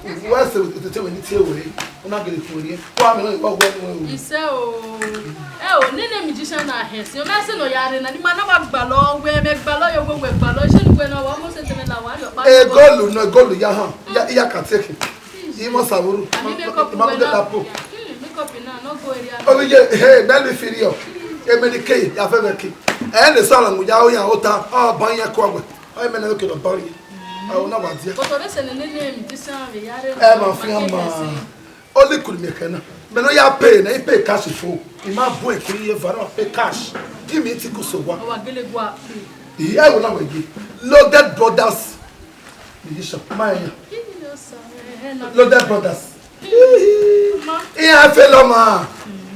What's the thing when it's away? I'm not going to put it. Why am I going to say, oh, Nina magician, I have your master no yard and the man of Ballon, where make Ballo, you go with Ballo, when I almost at the Melawan. A goal, no goal, Yaha, Yaka take it. He must have make up. Oh, yeah, hey, Belly Filio, a Medicaid, a feather key. And the salon with Yao Ota, oh, Banya Quagga. I'm a look at the body. I will not want you. But listen, the name, this only could make her. But no, you pay, they pay cash for. In my boy, pay cash. Give me tickle so what? Yeah, I will not give. Loaded brothers. Mine. Loaded brothers. Yeah, fellow man.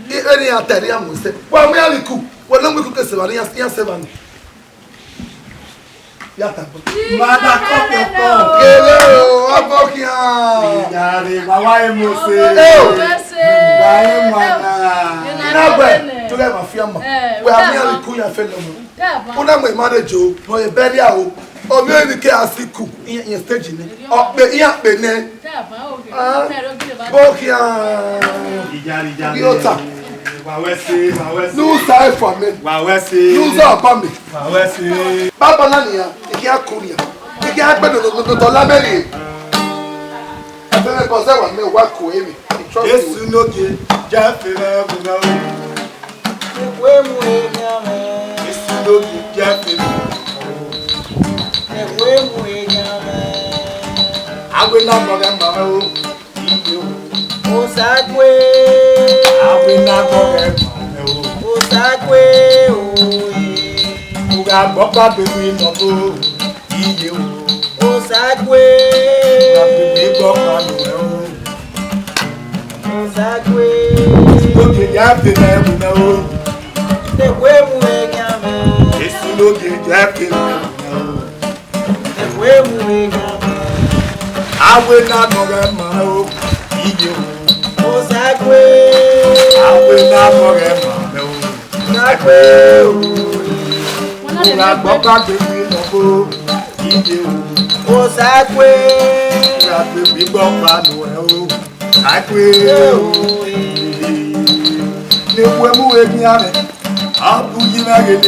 Any Italian will say, well, we are cook. Well, we cook a 7. Yata. Mada copy of God. Hello, Abokia. Yari, Mawai Mose. Inagwe, to get my fiamma. We are merely cool and fellow. Una my mother Joe, or a burial, or merely care siku in staging. Or the young Bene. Bokia. Yota. No side for me. Lose up on me. Baba Nania, he can't cool you. He can't better than the Lameri. I don't know what me work with me. Yes, you know, Jeff, I will not remember. Oh, Sagwe, I will not go. Oh, Sagwe, oh, got Baba between the two. Oh, Sagwe, oh, Sagwe, look at Yappy, never know. The way we are, it's to look at Yappy, the way we are. I will not go. Oh, Sagwe, I will not forget my Sagwe. Oh, Sagwe, I will be gone. Sagwe, the women with me, I'll put you again.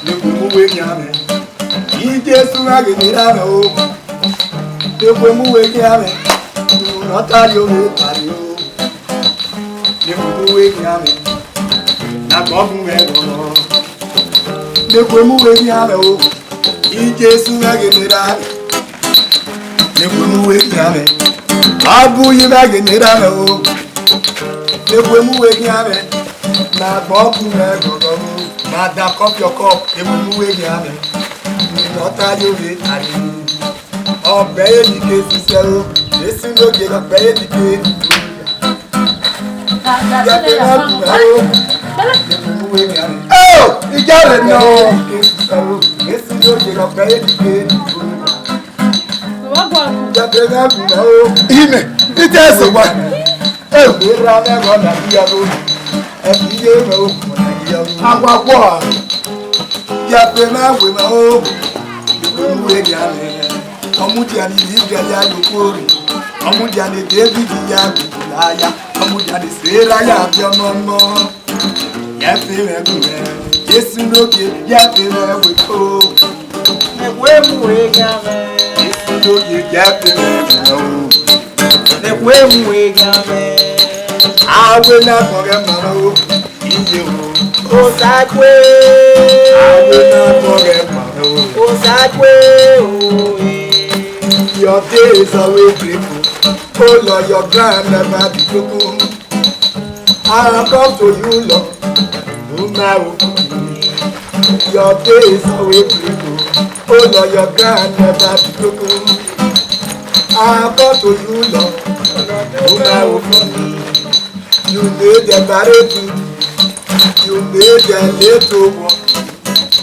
The women with me, he just ragged it out. The women with me. Not are you, you wake me. Not walking ever. The woman wake me. He just again it out. The woman wake me. I'll boo you back in it out. The woman wake me. Not walking ever. Not that cup your cup. The woman wake me. Not are you, oh, baby, kiss yourself. Listen, look at a baby. Oh, you got it, no. Listen, look at a baby. It is a one. Oh, we're going to be a room. And you know, I'm a Yapena with my home. You will get Amudiani Israel Yukuri, Amudiani David Yakulaya, Amudiani Seraya Yamono, Yapina, yes, you know, Yapina with hope. And when we got yes, you know, Yapina, the when we got I will not forget my hope in you. Oh, Sagwe, I will not forget my hope. Oh, Sagwe, your days are way grateful. Oh Lord, your grand never be broken. I come to you, Lord. No matter your days are way grateful. Oh Lord, your grand never be broken. I come to you, Lord. No matter you made the barricade. You made the little one.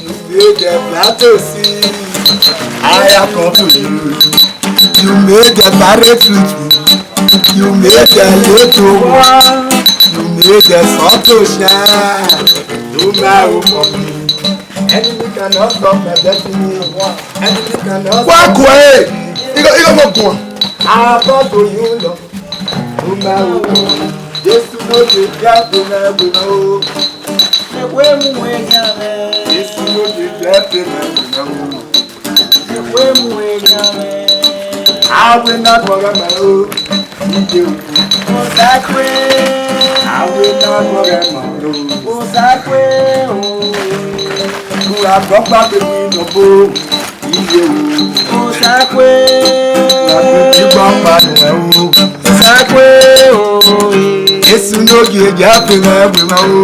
You made the plateau sea. I have come to you. You made the barrett fruit. You made the little one. You made the sun to shine. No matter for me. Enemy cannot stop my destiny. Enemy cannot stop my destiny. Abọ́tò yóò lọ, ó máa wò ó. Jésù ló lè jáde mẹ́gbẹ̀ẹ́ o. Ìwé mú ẹ̀yà rẹ̀. Jésù ló lè jáde mẹ́gbẹ̀ẹ́ o. Ìwé mú ẹ̀yà rẹ̀. Àwẹ̀ náà gbọ́dọ̀ mẹ́ o. Ìdè o. Ó sápé. Àwẹ̀ náà gbọ́dọ̀ mẹ́ o. Ó sápé o. Kúra gbọ́gbà bèbí ìdòbò. Ìdè o. Ó sápé. Kúra bèbí gbọ́gbà nùwẹ̀ o. Ó sápé o. Jésù ló lè jáde mẹ́gbẹ̀ẹ́ o.